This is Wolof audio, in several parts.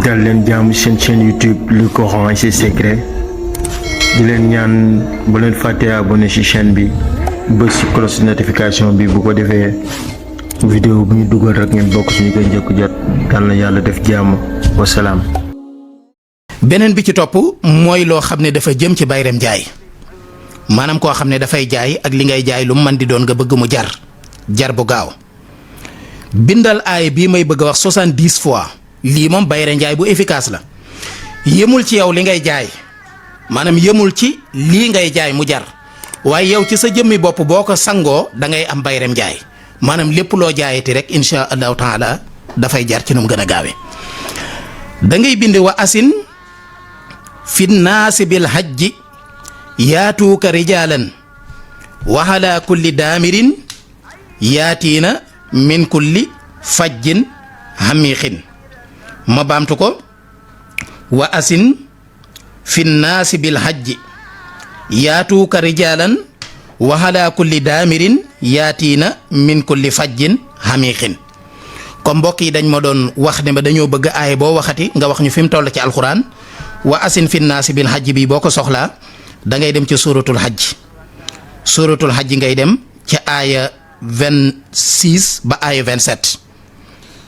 dal leen jàmm seen chaîne YouTube Le Coran et ses secrets di leen ñaan bu leen fàtte abonné ci chaîne bi bës ci cloche notification bi bu ko defee vidéo bu ñu dugal rek ngeen bokk ci ñu koy njëkk jot yal na yàlla def jàmm wasalaam. beneen bi ci topp mooy loo xam ne dafa jëm ci bayrem jaay maanaam koo xam ne dafay jaay ak li ngay jaay lu mu mën di doon nga bëgg mu jar bu gaaw bindal aay bii may bëgg a wax 70 fois lii moom bayre njaay bu efficace la yemul ci yow li ngay jaay maanaam yemul ci lii ngay jaay mu jar waaye yow ci sa jëmmi bopp boo ko sangoo da ngay am bayrem njaay maanaam lépp loo jaayati rek insha allahu taala dafay jar ci nu mu gën a gaawe da ngay bind wa asin fi naasi bil hajji yaatuuka rijaalan wa ala kulli daamirin yaatiina min kulli fajjin hamiixin ma baamtu ko wa asin fi naasi bil hajji yaatuuka rijaalan wa ala kulli daamirin yaatiina min kulli fajjin hamiixin comme mbokk yi dañ ma doon wax ne ma dañoo bëgg aaya boo waxati nga wax ñu fi mu toll ci alxuraan wa asin fi naasi bil hajji bi boo ko soxlaa da ngay dem ci suuratul hajj ngay dem ca aaya 26 ba aaya 27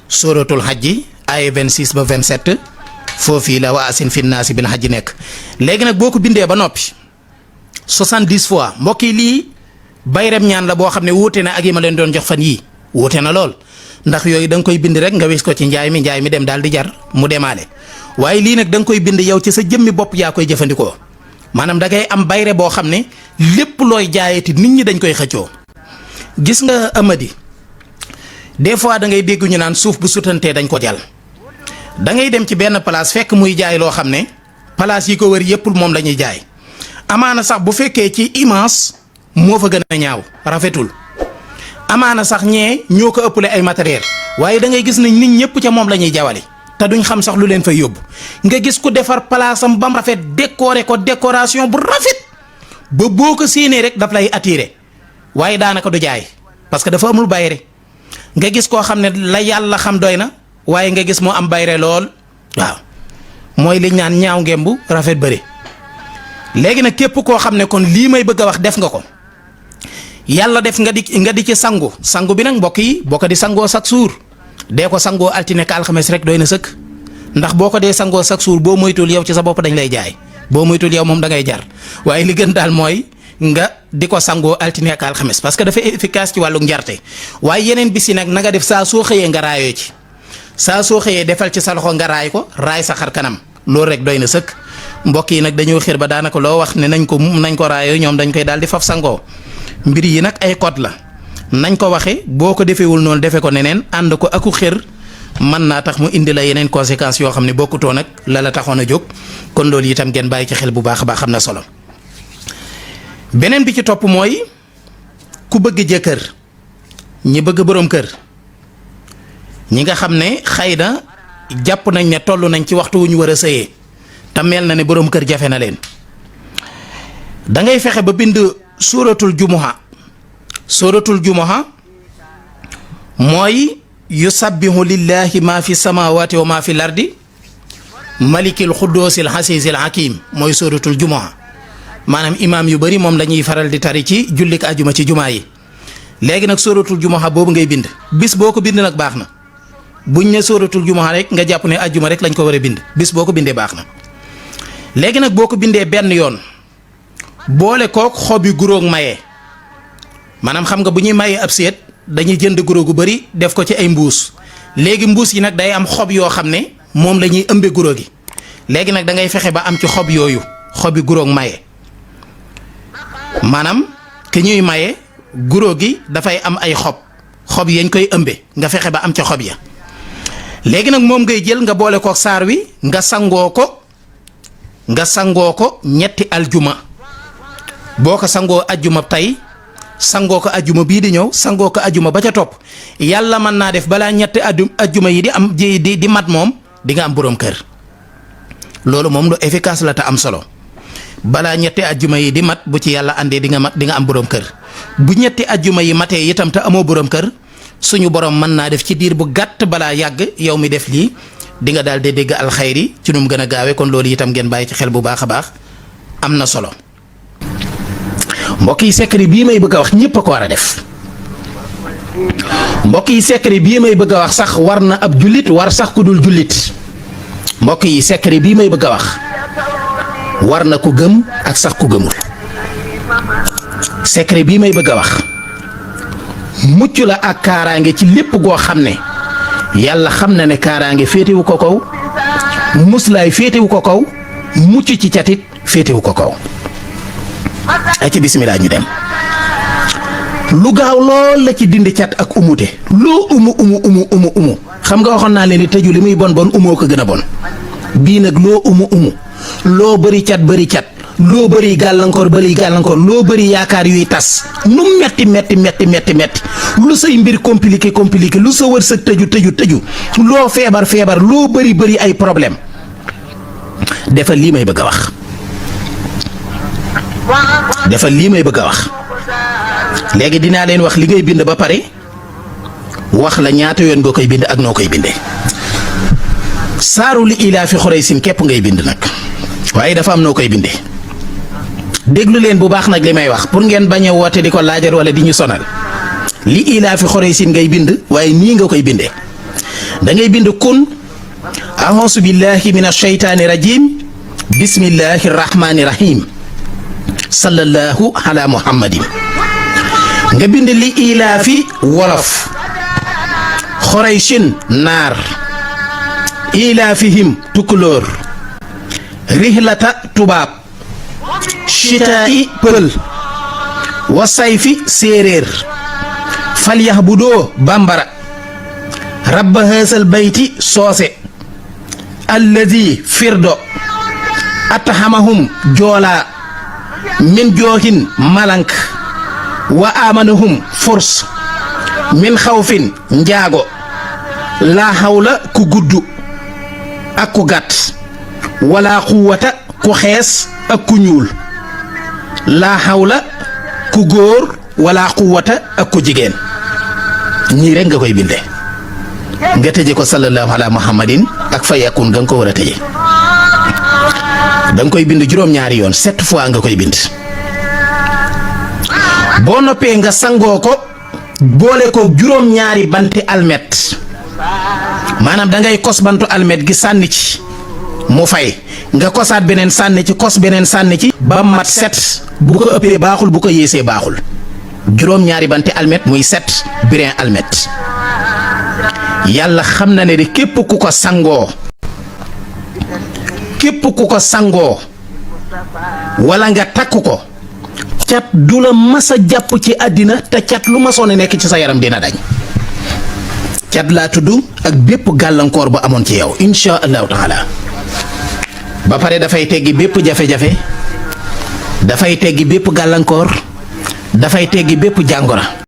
suuratul hajj aaya 26 ba 27 foofii la wa asin fi naasi bil hajj nekk léegi nag boo ko bindee ba noppi 70 fois mbokk yi lii bayrem ñaan la boo xam ne wuute na ak yi ma leen doon jox fan yii wuute na lool ndax yooyu da nga koy bind rek nga wis ko ci njaay mi dem daal di jar mu demaale waaye lii nag da nga koy bind yow ci sa jëmmi bopp yaa koy jëfandikoo maanaam da ngay am bayre boo xam ne lépp looy jaayati nit ñi dañ koy xëccoo gis nga amadi des fois da ngay dégg ñu naan suuf bu sutantee dañ ko jal da ngay dem ci benn place fekk muy jaay loo xam ne place yi ko wër yépp moom la ñuy jaay amaana sax bu fekkee ci image moo fa gën a ñaaw rafetul amaana sax ñee ñoo ko ëppale ay matériel waaye da ngay gis ne nit ñëpp ca moom la ñuy jawali te duñ xam sax lu leen fay yóbbu nga gis ku defar palaasam bam rafet décorer ko décoration bu rafet ba boo ko séenee rek daf lay attirer waaye daanaka du jaay parce que dafa amul bayre nga gis koo xam ne la yàlla xam doy na waaye nga gis moo am bayre lool waaw mooy liñ naan ñaaw ngembu rafet bëri léegi nag képp koo xam ne kon lii may bëgg a wax def nga ko yàlla def nga di ci sangu bi nag mbokk yi boo ko di sangoo chaque jour dee ko sangoo altine ak alxames rek doy na sëkk ndax boo ko dee sangoo chaque jour boo moytul yow ci sa bopp dañ lay jaay boo moytul yow moom da ngay jar waaye li gën daal mooy nga di ko sangoo altine ak alxames parce que dafa efficace ci wàllu njarte waaye yeneen bis yi nag na nga def saa soo xëyee nga raayoo ci saa soo xëyee defal ci sa loxo nga raay ko raay sa xar kanam loolu rek doy na sëkk mbokk yi nag dañoo xir ba daanaka loo wax ne nañ ko raayoo ñoom dañ koy daal di faf sangoo mbir yi nag ay code la nañ ko waxe boo ko defeewul noonu defe ko neneen ànd ko aku xër mën naa tax mu indi la yeneen conséquences yoo xam ne bokkutoo nag la taxoon a jóg kon loolu itam ngeen bàyyi ci xel bu baax a baax xam na solo beneen bi ci topp mooy ku bëgg jëkkër ñi bëgg boroom kër ñi nga xam ne xëy na jàpp nañ ne toll nañ ci waxtu wu ñu war a sëyee te mel na ne boroom kër jafe na leen da ngay fexe ba bind suuratul jumuha mooy yusabbihu lillahi ma fi samawati wa ma fi lardi malikil xuddoosil xasiisil hakim mooy suuratul jumuha maanaam imaam yu bari moom la ñuy faral di tari ci jullik ajuma ci jumaa yi léegi nag suuratul jumuha boobu ngay bind bis boo ko bind nag baax na buñ ne suuratul jumuha rek nga jàpp ne ajuma rek lañ ko war a bind bis boo ko bindee baax na léegi nag boo ko bindee benn yoon boole kook xob yu guróog maye maanaam xam nga bu ñuy mayee ab seet dañuy jënd guro gu bari def ko ci ay mbuus léegi mbuus yi nag day am xob yoo xam ne moom la ñuy ëmbe guro gi léegi nag da ngay fexe ba am ci xob yooyu xobi guróog maye maanaam ki ñuy maye guro gi dafay am ay xob yañ koy ëmbe nga fexe ba am ci xob ya léegi nag moom ngay jël nga boole kook saar wi nga sangoo ko ñetti aljuma boo ko sangoo ajjuma tey sangoo ko ajjuma bii di ñëw sangoo ko ajjuma ba ca topp yàlla mën naa def balaa ñetti ajjuma yi di am di mat moom di nga am boroom kër loolu moom lu efficace la te am solo balaa ñetti ajjuma yi di mat bu ci yàlla àndee di nga am boroom kër bu ñetti ajjuma yi matee itam te amoo boroom kër suñu borom mën naa def ci diir bu gàtt balaa yàgg yow mi def lii di nga daal di dégg alxayri ci nu mu gën a gaawee. kon loolu itam ngeen bàyyi ci xel bu baax a baax, am na solo. mbokk yi secret bii may bëgg a wax ñëpp a ko war a def. mbokk yi secret bii may bëgg a wax sax war na ab jullit, war sax ku dul jullit. mbokk yi secret bii may bëgg a wax war na ku gëm ak sax ku gëmul. secret bii may bëgg a wax mucc la ak kaaraange ci lépp goo xam ne yàlla xam na ne kaaraange féetewu ko kaw, muslaay féetewu ko kaw, mucc ci catit féetewu ko kaw. ay ci bismillah ñu dem. lu gaaw lool la ci dindi cat ak umute. loo umu xam nga waxoon naa leen ni tëju li muy bon bon umoo ko gën a bon. bii nag loo umu loo bëri cat loo bëri gàllankoor loo bëri yaakaar yuy tas nu metti lu say mbir compliqué lu sa wërsëg tëju loo feebar loo bëri ay problème defal lii may bëgg a wax. léegi dinaa leen wax li ngay bind ba pare wax la ñaata yoon nga koy bind ak noo koy bindee. saaru li ilaafi Xuraysin képp ngay bind nag, waaye dafa am noo koy bindee. déglu leen bu baax nag li may wax pour ngeen bañ a woote di ko laajar wala di ñu sonal. li ilaafi Xuraysin ngay bind, waaye nii nga koy bindee. da ngay bind kun a'uuzu billahi mina shaytaani rajim bismillahi rahmaani rahim sallallahu ala muhammadin. nga bind li ilaafi wolof Xuraysin naar ilaafihim tukulóor rihlata tubaab chitaa'i pël wa sayfi séeréer falyax bu doo bambara rabba haasal bayti soose alladi firdo atahamahum joolaa min joohin malank wa amanahum furs min xawfin njaago laa hawla ku guddu ak ku gàtt wala quwwata ku xees ak ku ñuul laa hawla ku góor wala quwwata ak ku jigéen. ñii rek nga koy bindee nga tëje ko sallallahu ala muhammadin ak fa yakun nga ko war a tëje. da nga koy bind juróom-ñaari yoon 7 fois nga koy bind. boo noppee nga sangoo ko boole ko juróom-ñaari banti almet, maanaam da ngay kos bantu almet gi sànni ci mu fay, nga kosaat beneen sànni ci, kos beneen sànni ci ba mat 7. bu ko ëppee baaxul, bu ko yéesee baaxul. juróom-ñaari banti almet muy 7 brin almet. yàlla xam na ne de képp ku ko sangoo wala nga takk ko, cat du la mas a jàpp ci àddina, te cat lu masoon a nekk ci sa yaram dina dañ. cat laa tudd ak bépp gàllankoor ba amoon ci yow insha allahu taala. ba pare dafay teggi bépp jafe-jafe, dafay teggi bépp gàllankoor, dafay teggi bépp jàngoro.